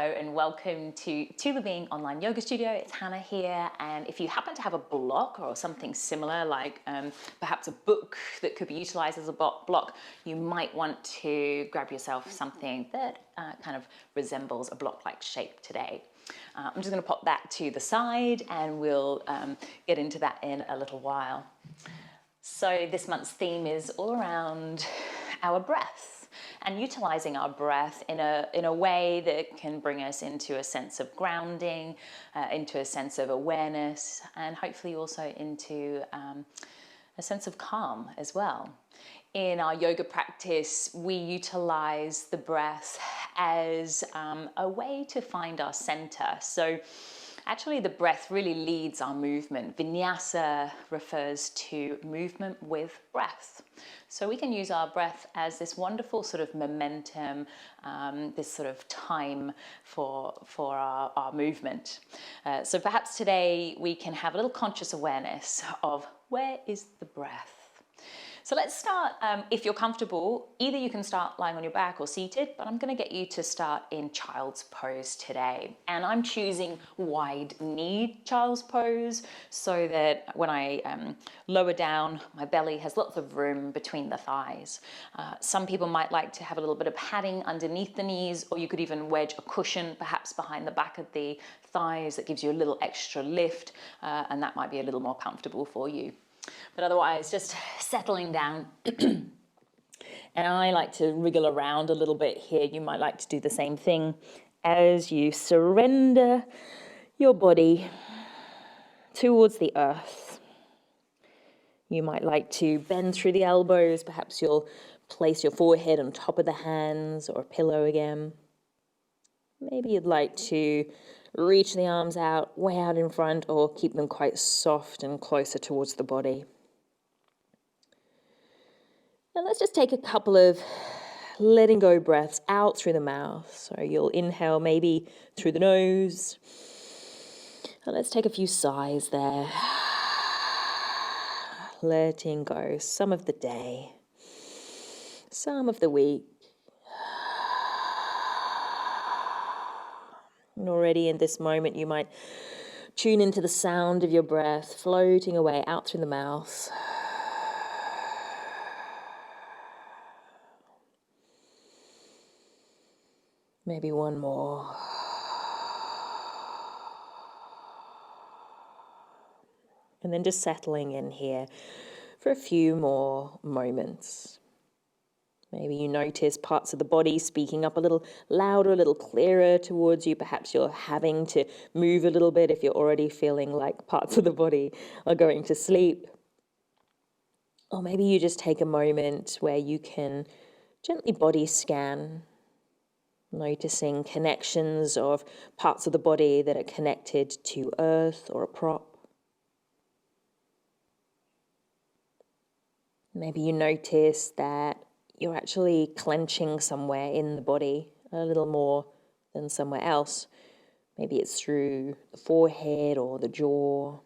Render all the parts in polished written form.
and welcome to the Being Online Yoga Studio. It's Hannah here, and if you happen to have a block or something similar, like perhaps a book that could be utilized as a block, you might want to grab yourself something that kind of resembles a block-like shape today. I'm just going to pop that to the side and we'll get into that in a little while. So this month's theme is all around our breath and utilizing our breath in a way that can bring us into a sense of grounding, into a sense of awareness, and hopefully also into a sense of calm as well. In our yoga practice, we utilize the breath as a way to find our center. So actually the breath really leads our movement. Vinyasa refers to movement with breath. So we can use our breath as this wonderful sort of momentum, this sort of time for our movement. So perhaps today we can have a little conscious awareness of where is the breath. So let's start, if you're comfortable, either you can start lying on your back or seated, but I'm going to get you to start in child's pose today. And I'm choosing wide knee child's pose so that when I lower down, my belly has lots of room between the thighs. Some people might like to have a little bit of padding underneath the knees, or you could even wedge a cushion perhaps behind the back of the thighs that gives you a little extra lift, and that might be a little more comfortable for you. But otherwise, just settling down. And I like to wriggle around a little bit here. You might like to do the same thing as you surrender your body towards the earth. You might like to bend through the elbows. Perhaps you'll place your forehead on top of the hands or a pillow again. Maybe you'd like to reach the arms out, way out in front, or keep them quite soft and closer towards the body. And let's just take a couple of letting go breaths out through the mouth. So you'll inhale maybe through the nose. And let's take a few sighs there. Letting go some of the day, some of the week. And already in this moment, you might tune into the sound of your breath floating away out through the mouth. Maybe one more. And then just settling in here for a few more moments. Maybe you notice parts of the body speaking up a little louder, a little clearer towards you. Perhaps you're having to move a little bit if you're already feeling like parts of the body are going to sleep. Or maybe you just take a moment where you can gently body scan, noticing connections of parts of the body that are connected to earth or a prop. Maybe you notice that you're actually clenching somewhere in the body a little more than somewhere else. Maybe it's through the forehead or the jaw.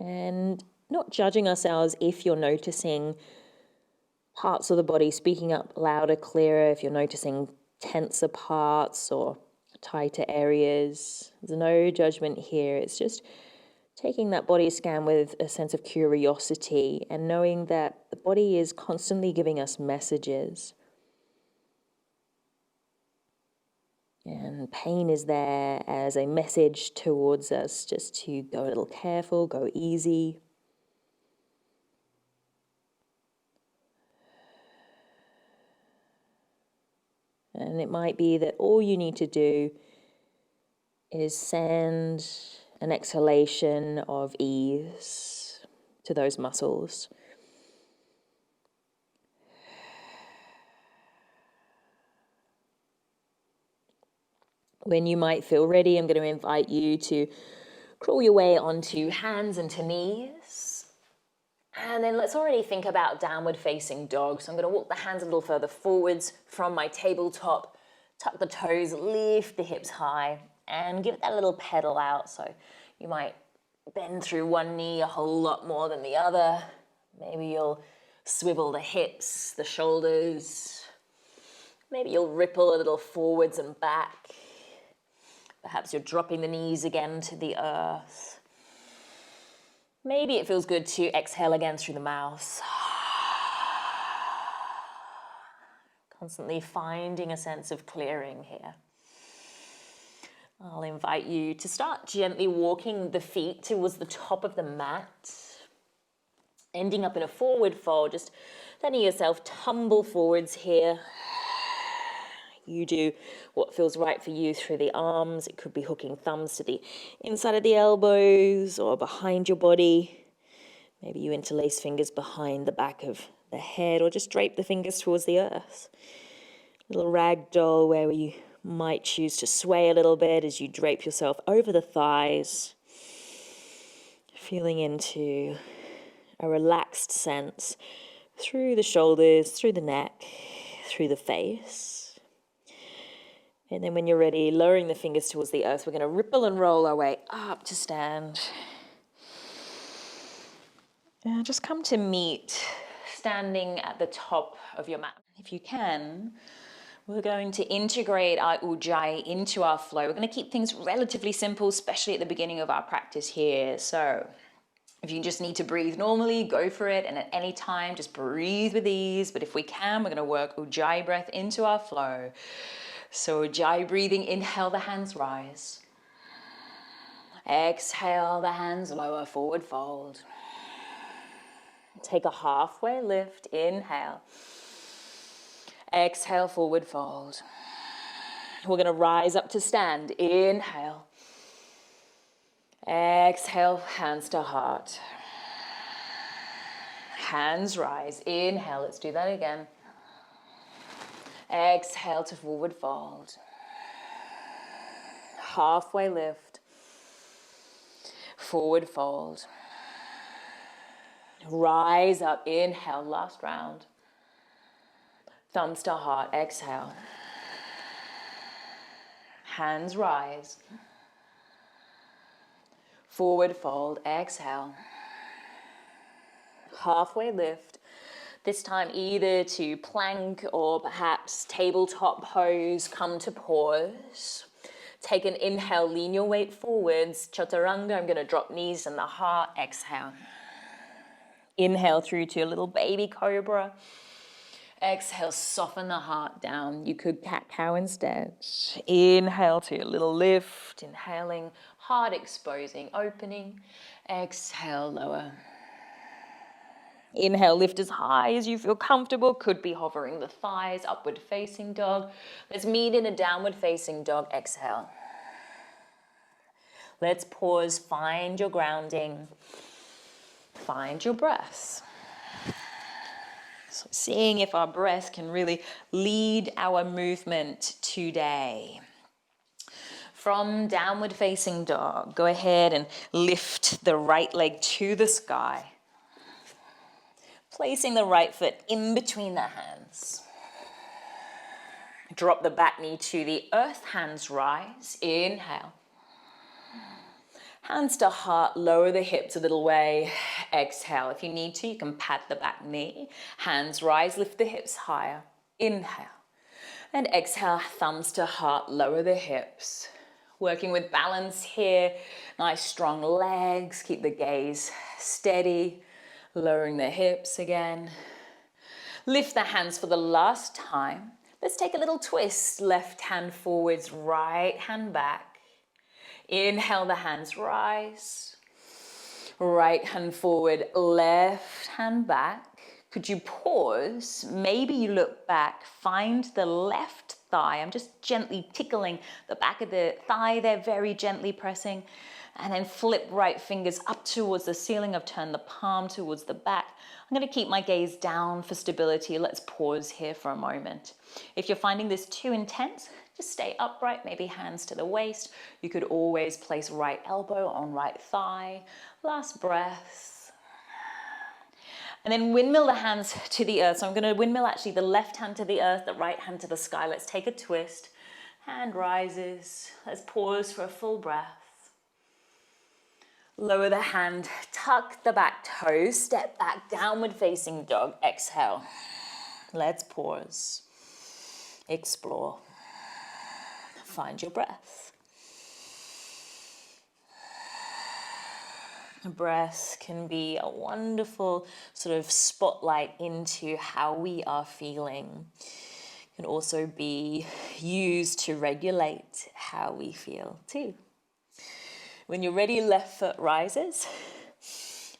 And not judging ourselves if you're noticing parts of the body speaking up louder, clearer, if you're noticing tenser parts or tighter areas. There's no judgment here. It's just taking that body scan with a sense of curiosity and knowing that the body is constantly giving us messages. And pain is there as a message towards us just to go a little careful, go easy. And it might be that all you need to do is send an exhalation of ease to those muscles. When you might feel ready, I'm going to invite you to crawl your way onto hands and to knees. And then let's already think about downward facing dog. So I'm going to walk the hands a little further forwards from my tabletop, tuck the toes, lift the hips high, and give it that little pedal out. So you might bend through one knee a whole lot more than the other. Maybe you'll Swivel the hips, the shoulders. Maybe you'll ripple a little forwards and back. Perhaps you're dropping the knees again to the earth. Maybe it feels good to exhale again through the mouth. Constantly finding a sense of clearing here. I'll invite you to start gently walking the feet towards the top of the mat. Ending up in a forward fold, just letting yourself tumble forwards here. You do what feels right for you through the arms. It could be hooking thumbs to the inside of the elbows or behind your body. Maybe you interlace fingers behind the back of the head, or just drape the fingers towards the earth. Little ragdoll where you might choose to sway a little bit as you drape yourself over the thighs, feeling into a relaxed sense through the shoulders, through the neck, through the face. And then when you're ready, lowering the fingers towards the earth, we're going to ripple and roll our way up to stand. And just come to meet, standing at the top of your mat. If you can, we're going to integrate our Ujjayi into our flow. We're going to keep things relatively simple, especially at the beginning of our practice here. So if you just need to breathe normally, go for it. And at any time, just breathe with ease. But if we can, we're going to work Ujjayi breath into our flow. So Ujjayi breathing, inhale, the hands rise. Exhale, the hands lower, forward fold. Take a halfway lift, inhale. Exhale, forward fold. We're going to rise up to stand, inhale. Exhale, hands to heart. Hands rise, inhale, let's do that again. Exhale to forward fold. Halfway lift. Forward fold. Rise up, inhale, last round. Thumbs to heart, exhale. Hands rise. Forward fold, exhale. Halfway lift. This time either to plank or perhaps tabletop pose, come to pause. Take an inhale, lean your weight forwards. Chaturanga, I'm going to drop knees in the heart, exhale. Inhale through to a little baby cobra. Exhale, soften the heart down. You could cat-cow instead. Inhale to a little lift, inhaling, heart exposing, opening. Exhale, lower. Inhale, lift as high as you feel comfortable. Could be hovering the thighs, upward facing dog. Let's meet in a downward facing dog. Exhale. Let's pause, find your grounding. Find your breath. So seeing if our breath can really lead our movement today. From downward facing dog, go ahead and lift the right leg to the sky. Placing the right foot in between the hands. Drop the back knee to the earth, hands rise, inhale. Hands to heart, lower the hips a little way, exhale. If you need to, you can pat the back knee. Hands rise, lift the hips higher, inhale. And exhale, thumbs to heart, lower the hips. Working with balance here, nice strong legs, keep the gaze steady. Lowering the hips again. Lift the hands for the last time. Let's take a little twist. Left hand forwards, right hand back. Inhale, the hands rise. Right hand forward, left hand back. Could you pause? Maybe you look back, find the left thigh. I'm just gently tickling the back of the thigh there, very gently pressing. And then flip right fingers up towards the ceiling. I've turned the palm towards the back. I'm going to keep my gaze down for stability. Let's pause here for a moment. If you're finding this too intense, just stay upright, maybe hands to the waist. You could always place right elbow on right thigh. Last breath. And then windmill the hands to the earth. So I'm going to windmill actually the left hand to the earth, the right hand to the sky. Let's take a twist. Hand rises. Let's pause for a full breath. Lower the hand, tuck the back toes, step back, downward facing dog. Exhale. Let's pause. Explore. Find your breath. Breath can be a wonderful sort of spotlight into how we are feeling. It can also be used to regulate how we feel too. When you're ready, left foot rises.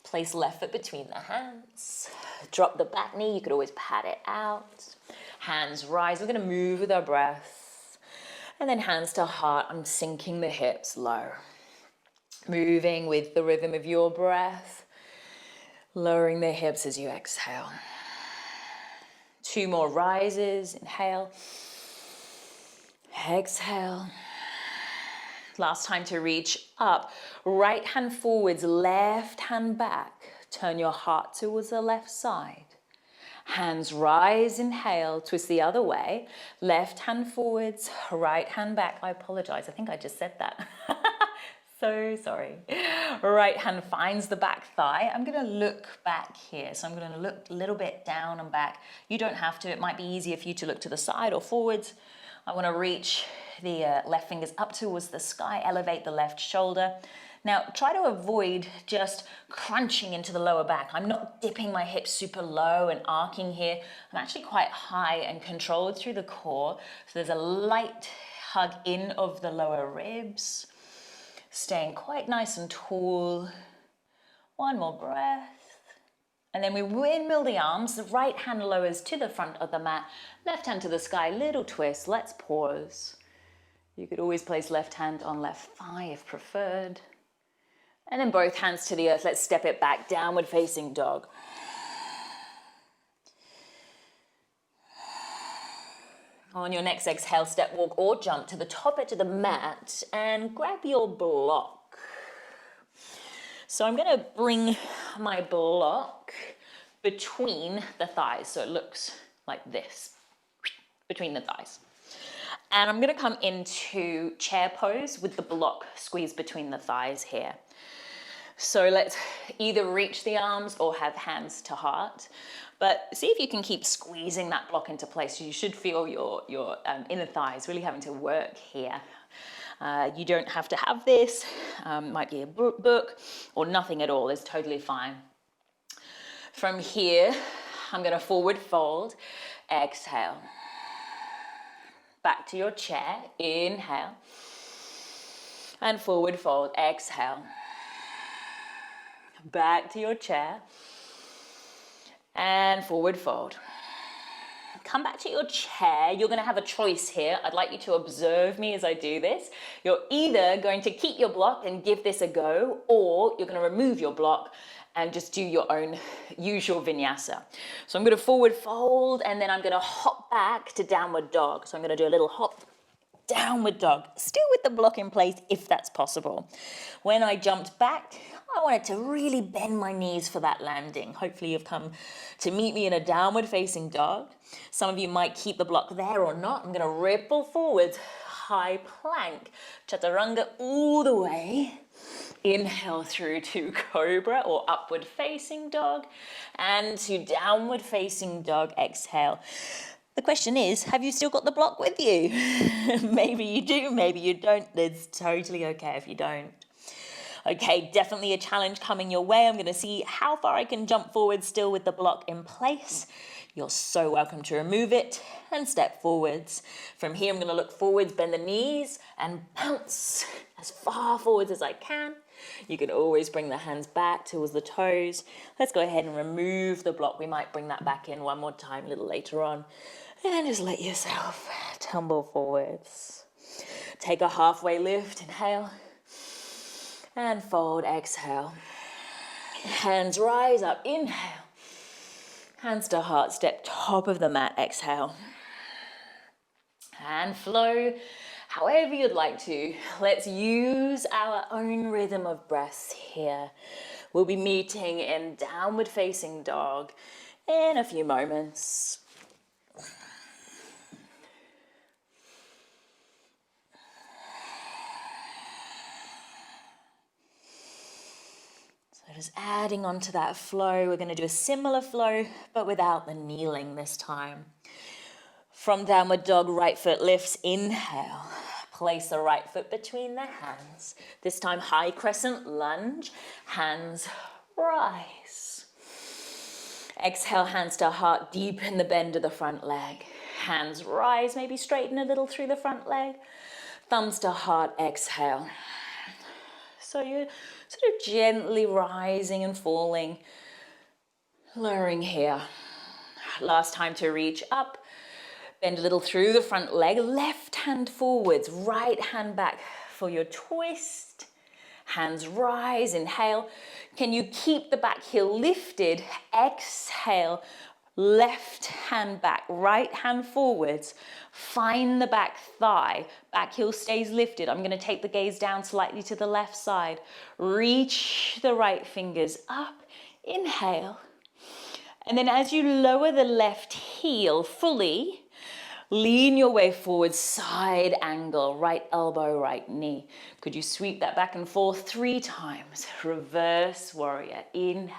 Place left foot between the hands. Drop the back knee. You could always pat it out. Hands rise. We're going to move with our breath. And then hands to heart. I'm sinking the hips low. Moving with the rhythm of your breath. Lowering the hips as you exhale. 2 more rises. Inhale. Exhale. Last time to reach up. Right hand forwards, left hand back. Turn your heart towards the left side. Hands rise, inhale, twist the other way. Left hand forwards, right hand back. I apologize, I think I just said that. So sorry. Right hand finds the back thigh. I'm gonna look back here. So I'm gonna look a little bit down and back. You don't have to, it might be easier for you to look to the side or forwards. I wanna reach the left fingers up towards the sky, elevate the left shoulder. Now try to avoid just crunching into the lower back. I'm not dipping my hips super low and arcing here. I'm actually quite high and controlled through the core. So there's a light hug in of the lower ribs. Staying quite nice and tall. One more breath. And then we windmill the arms. The right hand lowers to the front of the mat. Left hand to the sky, little twist. Let's pause. You could always place left hand on left thigh if preferred. And then both hands to the earth. Let's step it back, downward facing dog. On your next exhale, step, walk or jump to the top edge of the mat and grab your block. So I'm gonna bring my block between the thighs. So it looks like this, between the thighs. And I'm gonna come into chair pose with the block squeezed between the thighs here. So let's either reach the arms or have hands to heart. But see if you can keep squeezing that block into place. You should feel your inner thighs really having to work here. You don't have to have this. Might be a book or nothing at all is totally fine. From here, I'm gonna forward fold, exhale. Back to your chair, inhale. And forward fold, exhale. Back to your chair. And forward fold. Come back to your chair. You're going to have a choice here. I'd like you to observe me as I do this. You're either going to keep your block and give this a go, or you're going to remove your block and just do your own usual vinyasa. So I'm going to forward fold, and then I'm going to hop back to downward dog. So I'm going to do a little hop, downward dog, still with the block in place if that's possible. When I jumped back, I wanted to really bend my knees for that landing. Hopefully you've come to meet me in a downward facing dog. Some of you might keep the block there or not. I'm gonna ripple forward, high plank, chaturanga all the way. Inhale through to cobra or upward facing dog, and to downward facing dog, exhale. The question is, have you still got the block with you? Maybe you do, maybe you don't. It's totally okay if you don't. Okay, definitely a challenge coming your way. I'm going to see how far I can jump forward still with the block in place. You're so welcome to remove it and step forwards. From here, I'm going to look forwards, bend the knees and bounce as far forwards as I can. You can always bring the hands back towards the toes. Let's go ahead and remove the block. We might bring that back in one more time a little later on. And just let yourself tumble forwards. Take a halfway lift, inhale. And fold, exhale. Hands rise up, inhale. Hands to heart, step top of the mat, exhale. And flow however you'd like to. Let's use our own rhythm of breath here. We'll be meeting in downward facing dog in a few moments. Just adding on to that flow. We're going to do a similar flow, but without the kneeling this time. From downward dog, right foot lifts, inhale. Place the right foot between the hands. This time, high crescent lunge, hands rise. Exhale, hands to heart, deepen the bend of the front leg. Hands rise, maybe straighten a little through the front leg. Thumbs to heart, exhale. So you're sort of gently rising and falling, lowering here. Last time to reach up. Bend a little through the front leg, left hand forwards, right hand back for your twist. Hands rise, inhale. Can you keep the back heel lifted? Exhale, left hand back, right hand forwards. Find the back thigh, back heel stays lifted. I'm going to take the gaze down slightly to the left side. Reach the right fingers up, inhale. And then as you lower the left heel fully, lean your way forward, side angle, right elbow, right knee. Could you sweep that back and forth 3 times? Reverse warrior, inhale.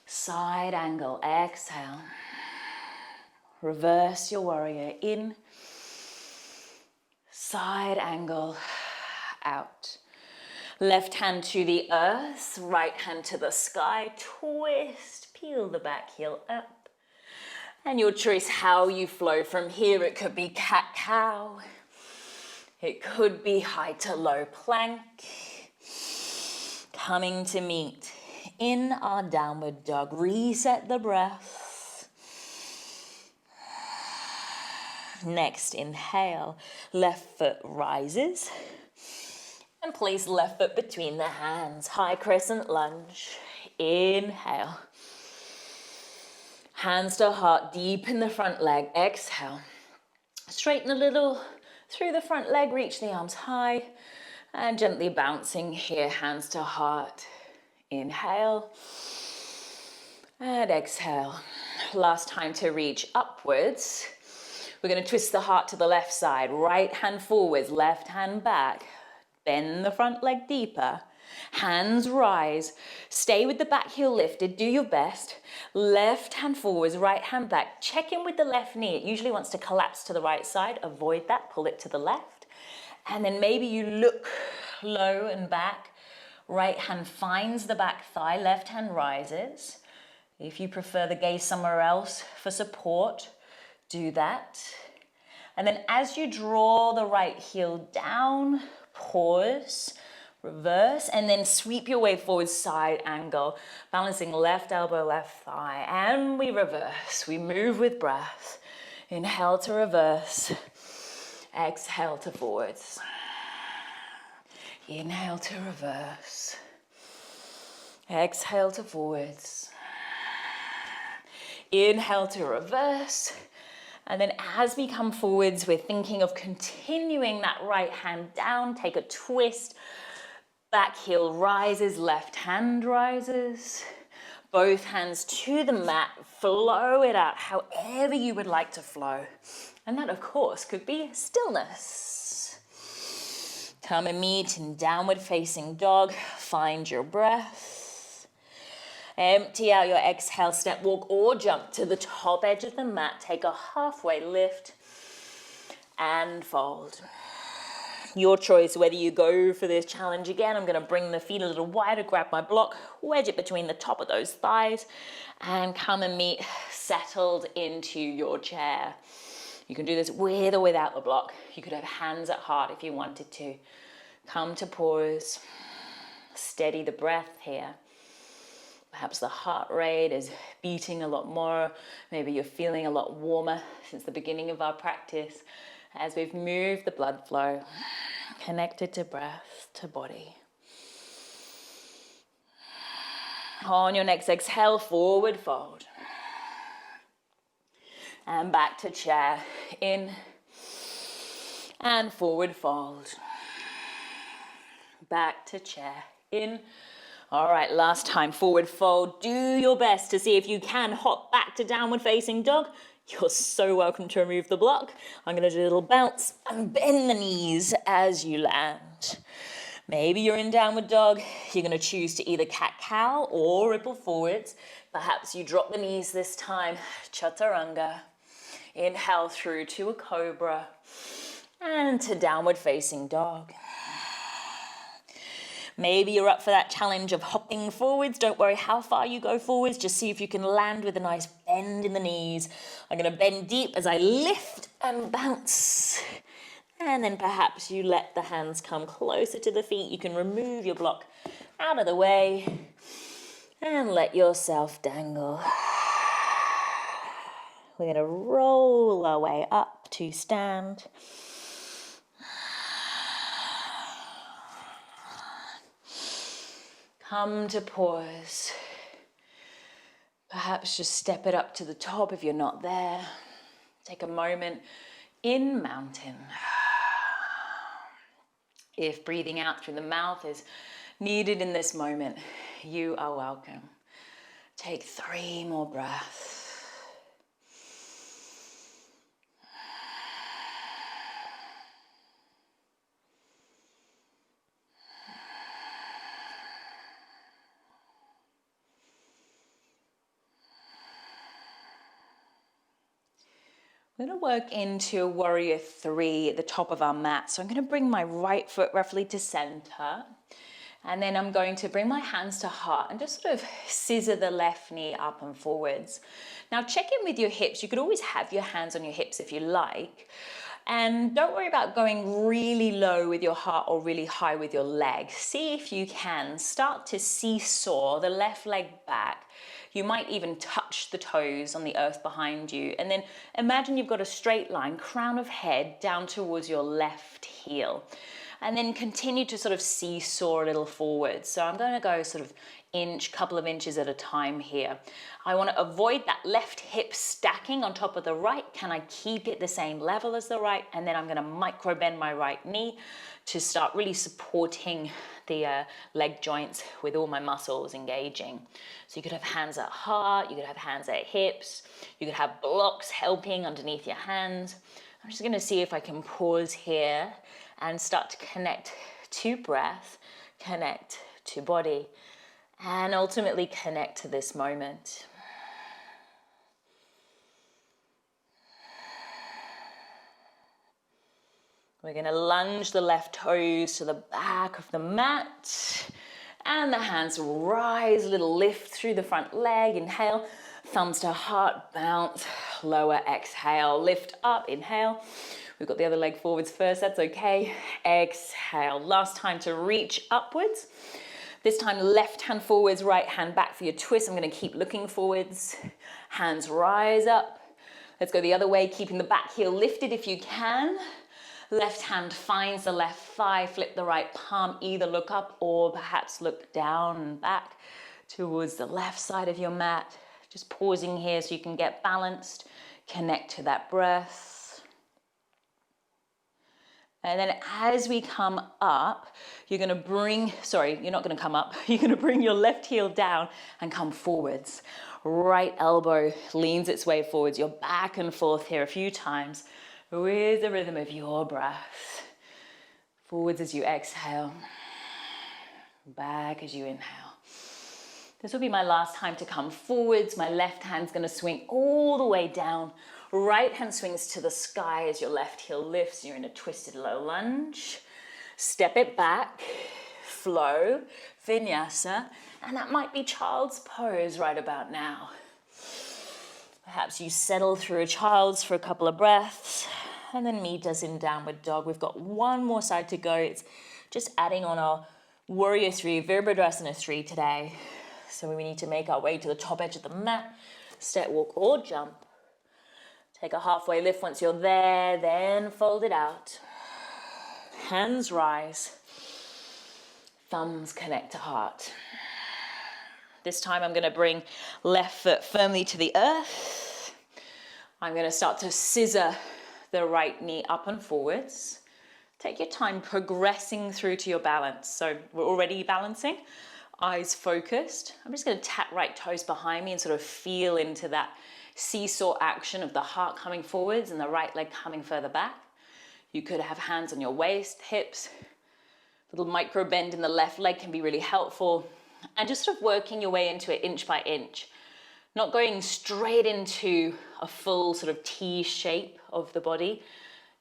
Side angle, exhale. Reverse your warrior, in. Side angle, out. Left hand to the earth, right hand to the sky, twist, peel the back heel up. And your choice how you flow from here. It could be cat-cow. It could be high to low plank. Coming to meet in our downward dog. Reset the breath. Next, inhale. Left foot rises. And place left foot between the hands. High crescent lunge. Inhale. Hands to heart, deepen the front leg. Exhale. Straighten a little through the front leg, reach the arms high. And gently bouncing here, hands to heart. Inhale. And exhale. Last time to reach upwards. We're going to twist the heart to the left side. Right hand forwards, left hand back. Bend the front leg deeper. Hands rise. Stay with the back heel lifted. Do your best. Left hand forwards, right hand back. Check in with the left knee. It usually wants to collapse to the right side. Avoid that. Pull it to the left. And then maybe you look low and back. Right hand finds the back thigh. Left hand rises. If you prefer the gaze somewhere else for support, do that. And then as you draw the right heel down, pause. Reverse, and then sweep your way forward, side angle, balancing left elbow, left thigh, and we reverse. We move with breath. Inhale to reverse. Exhale to forwards. Inhale to reverse. Exhale to forwards. Inhale to reverse. And then as we come forwards, we're thinking of continuing that right hand down. Take a twist. Back heel rises, left hand rises. Both hands to the mat, flow it out however you would like to flow. And that, of course, could be stillness. Come and meet in downward facing dog. Find your breath. Empty out your exhale, step, walk, or jump to the top edge of the mat. Take a halfway lift and fold. Your choice whether you go for this challenge again. I'm going to bring the feet a little wider, grab my block, wedge it between the top of those thighs, and come and meet settled into your chair. You can do this with or without the block. You could have hands at heart if you wanted to. Come to pause. Steady the breath here. Perhaps the heart rate is beating a lot more. Maybe you're feeling a lot warmer since the beginning of our practice. As we've moved the blood flow, connected to breath, to body. On your next exhale, forward fold. And back to chair, in and forward fold. Back to chair, in. All right, last time, forward fold. Do your best to see if you can hop back to downward facing dog. You're so welcome to remove the block. I'm going to do a little bounce and bend the knees as you land. Maybe you're in downward dog. You're going to choose to either cat-cow or ripple forwards. Perhaps you drop the knees this time. Chaturanga. Inhale through to a cobra and to downward facing dog. Maybe you're up for that challenge of hopping forwards. Don't worry how far you go forwards. Just see if you can land with a nice bend in the knees. I'm going to bend deep as I lift and bounce. And then perhaps you let the hands come closer to the feet. You can remove your block out of the way and let yourself dangle. We're going to roll our way up to stand. Come to pause. Perhaps just step it up to the top if you're not there. Take a moment in mountain. If breathing out through the mouth is needed in this moment, you are welcome. Take 3 more breaths. We're going to work into warrior 3 at the top of our mat. So I'm going to bring my right foot roughly to center. And then I'm going to bring my hands to heart and just sort of scissor the left knee up and forwards. Now check in with your hips. You could always have your hands on your hips if you like. And don't worry about going really low with your heart or really high with your leg. See if you can start to seesaw the left leg back. You might even touch the toes on the earth behind you. And then imagine you've got a straight line, crown of head down towards your left heel. And then continue to sort of seesaw a little forward. So I'm going to go sort of couple of inches at a time here. I want to avoid that left hip stacking on top of the right. Can I keep it the same level as the right? And then I'm going to micro bend my right knee to start really supporting the leg joints with all my muscles engaging. So you could have hands at heart, you could have hands at hips, you could have blocks helping underneath your hands. I'm just going to see if I can pause here and start to connect to breath, connect to body, and ultimately connect to this moment. We're going to lunge the left toes to the back of the mat, and the hands rise, a little lift through the front leg. Inhale, thumbs to heart, bounce, lower, exhale, lift up, inhale. We've got the other leg forwards first, that's okay. Exhale, last time to reach upwards. This time left hand forwards, right hand back for your twist. I'm going to keep looking forwards. Hands rise up. Let's go the other way, keeping the back heel lifted if you can. Left hand finds the left thigh, flip the right palm, either look up or perhaps look down and back towards the left side of your mat. Just pausing here so you can get balanced, connect to that breath. And then as we come up, you're going to bring, you're not going to come up. You're going to bring your left heel down and come forwards. Right elbow leans its way forwards. You're back and forth here a few times with the rhythm of your breath. Forwards as you exhale. Back as you inhale. This will be my last time to come forwards. My left hand's going to swing all the way down. Right hand swings to the sky as your left heel lifts. You're in a twisted low lunge. Step it back, flow, vinyasa, and that might be child's pose right about now. Perhaps you settle through a child's for a couple of breaths, and then meet us in downward dog. We've got one more side to go. It's just adding on our warrior 3, Virabhadrasana 3 today. So we need to make our way to the top edge of the mat, step, walk, or jump. Take a halfway lift once you're there, then fold it out. Hands rise. Thumbs connect to heart. This time I'm going to bring left foot firmly to the earth. I'm going to start to scissor the right knee up and forwards. Take your time progressing through to your balance. So we're already balancing, eyes focused. I'm just going to tap right toes behind me and sort of feel into that seesaw action of the heart coming forwards and the right leg coming further back. You could have hands on your waist, hips, Little micro bend in the left leg can be really helpful. And just sort of working your way into it inch by inch. Not going straight into a full sort of T shape of the body.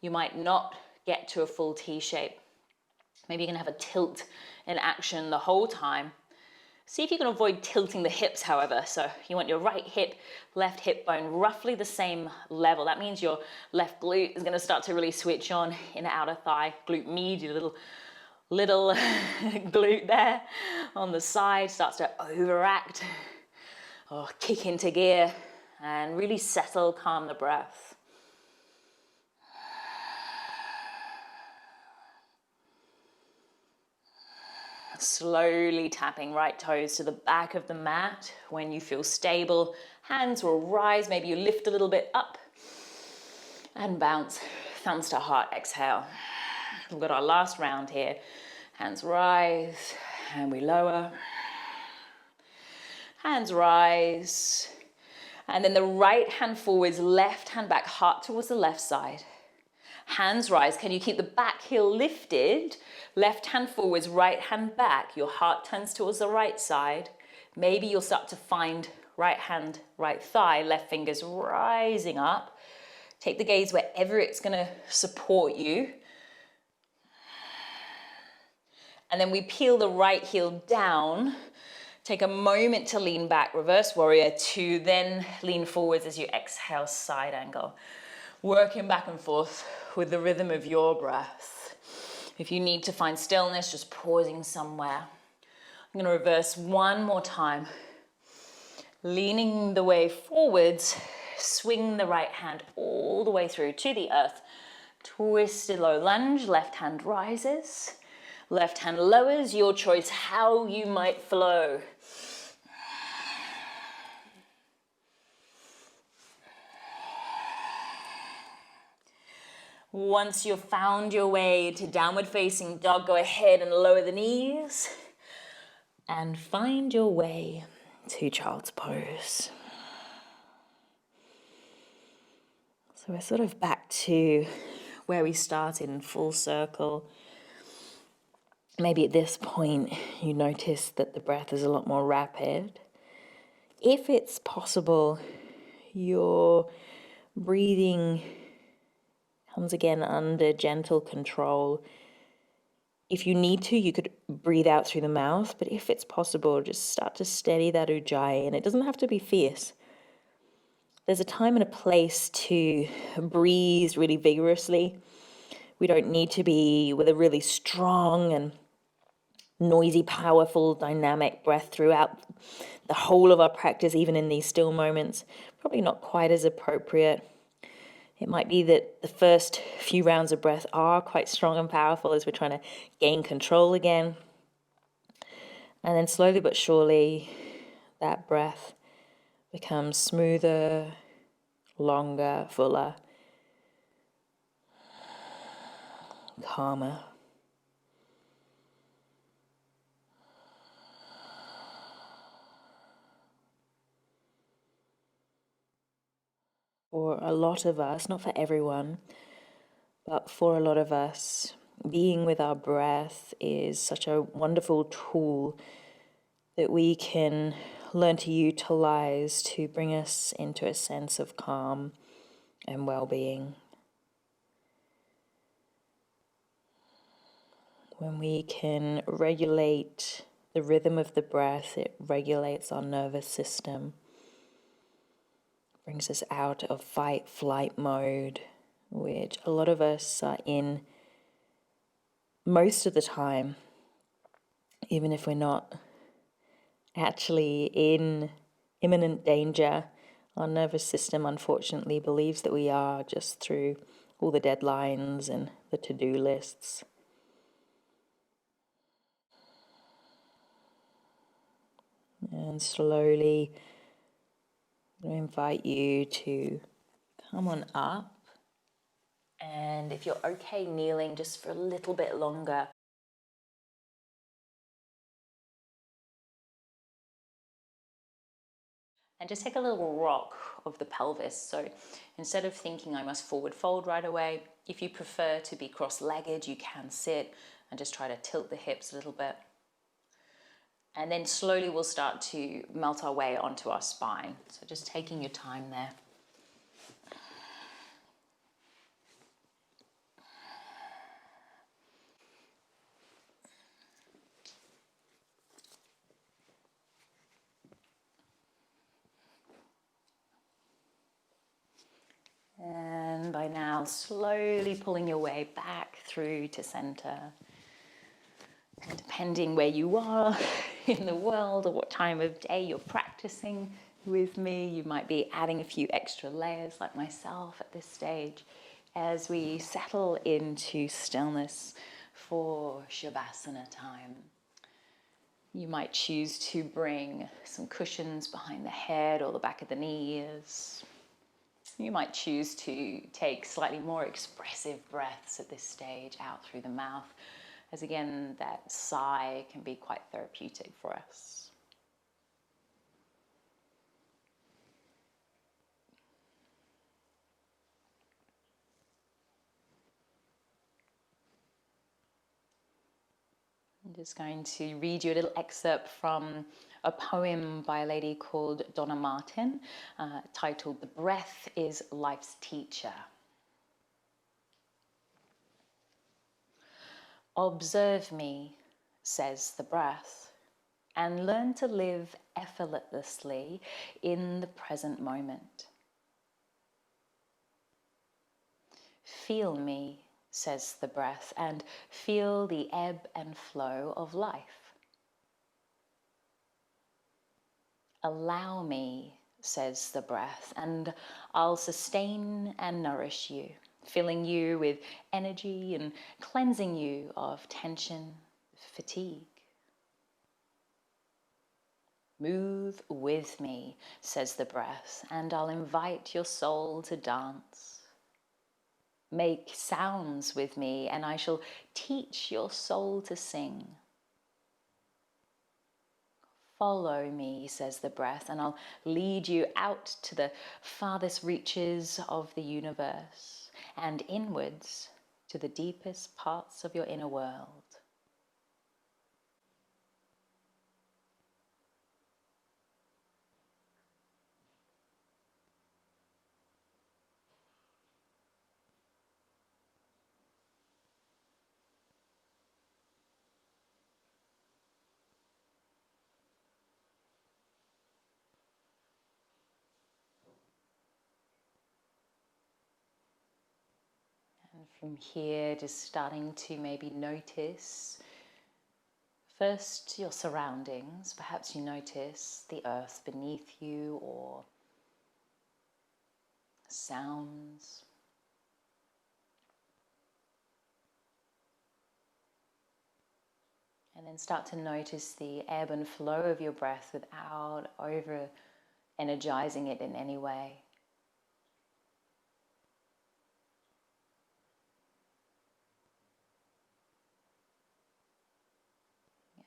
You might not get to a full T shape. Maybe you're gonna have a tilt in action the whole time. See if you can avoid tilting the hips, however. So you want your right hip, left hip bone roughly the same level. That means your left glute is gonna start to really switch on in the outer thigh, glute medial, little glute there on the side starts to overact or kick into gear, and really settle, calm the breath. Slowly tapping right toes to the back of the mat. When you feel stable, hands will rise. Maybe you lift a little bit up and bounce. Thumbs to heart, exhale. We've got our last round here. Hands rise and we lower. Hands rise. And then the right hand forwards, left hand back, heart towards the left side. Hands rise. Can you keep the back heel lifted? Left hand forwards, right hand back. Your heart turns towards the right side. Maybe you'll start to find right hand, right thigh, left fingers rising up. Take the gaze wherever it's going to support you. And then we peel the right heel down. Take a moment to lean back, reverse warrior, to then lean forwards as you exhale, side angle. Working back and forth with the rhythm of your breath. If you need to find stillness, just pausing somewhere. I'm going to reverse one more time. Leaning the way forwards, swing the right hand all the way through to the earth. Twisted low lunge, left hand rises. Left hand lowers, your choice how you might flow. Once you've found your way to downward facing dog, go ahead and lower the knees and find your way to child's pose. So we're sort of back to where we started in full circle. Maybe at this point you notice that the breath is a lot more rapid. If it's possible, your breathing comes again under gentle control. If you need to, you could breathe out through the mouth, but if it's possible, just start to steady that Ujjayi, and it doesn't have to be fierce. There's a time and a place to breathe really vigorously. We don't need to be with a really strong and noisy, powerful, dynamic breath throughout the whole of our practice, even in these still moments. Probably not quite as appropriate. It might be that the first few rounds of breath are quite strong and powerful as we're trying to gain control again. And then slowly but surely, that breath becomes smoother, longer, fuller, calmer. For a lot of us, not for everyone, but for a lot of us, being with our breath is such a wonderful tool that we can learn to utilize to bring us into a sense of calm and well-being. When we can regulate the rhythm of the breath, it regulates our nervous system. Brings us out of fight-flight mode, which a lot of us are in most of the time, even if we're not actually in imminent danger. Our nervous system, unfortunately, believes that we are, just through all the deadlines and the to-do lists. And slowly, I invite you to come on up, and if you're okay kneeling just for a little bit longer. And just take a little rock of the pelvis. So instead of thinking I must forward fold right away, if you prefer to be cross-legged, you can sit and just try to tilt the hips a little bit. And then slowly we'll start to melt our way onto our spine. So just taking your time there. And by now, slowly pulling your way back through to center. And depending where you are in the world or what time of day you're practicing with me, you might be adding a few extra layers like myself at this stage as we settle into stillness for Shavasana time. You might choose to bring some cushions behind the head or the back of the knees. You might choose to take slightly more expressive breaths at this stage out through the mouth, as again, that sigh can be quite therapeutic for us. I'm just going to read you a little excerpt from a poem by a lady called Donna Martin, titled "The Breath is Life's Teacher." Observe me, says the breath, and learn to live effortlessly in the present moment. Feel me, says the breath, and feel the ebb and flow of life. Allow me, says the breath, and I'll sustain and nourish you, filling you with energy and cleansing you of tension, fatigue. Move with me, says the breath, and I'll invite your soul to dance. Make sounds with me, and I shall teach your soul to sing. Follow me, says the breath, and I'll lead you out to the farthest reaches of the universe and inwards to the deepest parts of your inner world. And from here, just starting to maybe notice first your surroundings. Perhaps you notice the earth beneath you or sounds. And then start to notice the ebb and flow of your breath without over energizing it in any way.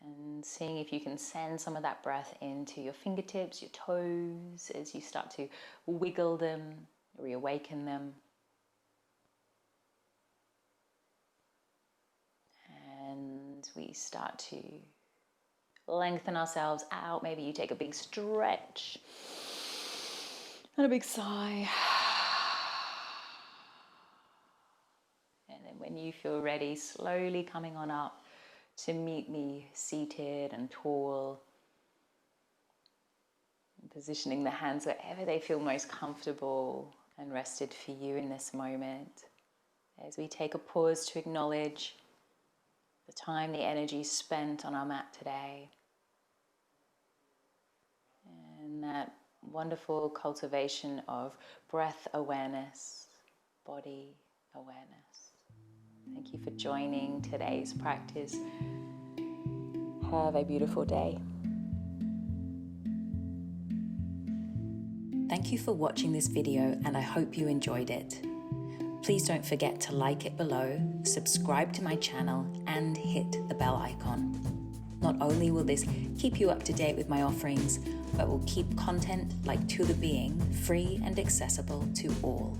And seeing if you can send some of that breath into your fingertips, your toes, as you start to wiggle them, reawaken them. And we start to lengthen ourselves out. Maybe you take a big stretch and a big sigh. And then when you feel ready, slowly coming on up to meet me seated and tall. And positioning the hands wherever they feel most comfortable and rested for you in this moment. As we take a pause to acknowledge the time, the energy spent on our mat today. And that wonderful cultivation of breath awareness, body awareness. Thank you for joining today's practice. Have a beautiful day. Thank you for watching this video, and I hope you enjoyed it. Please don't forget to like it below, subscribe to my channel, and hit the bell icon. Not only will this keep you up to date with my offerings, but will keep content like To The Being free and accessible to all.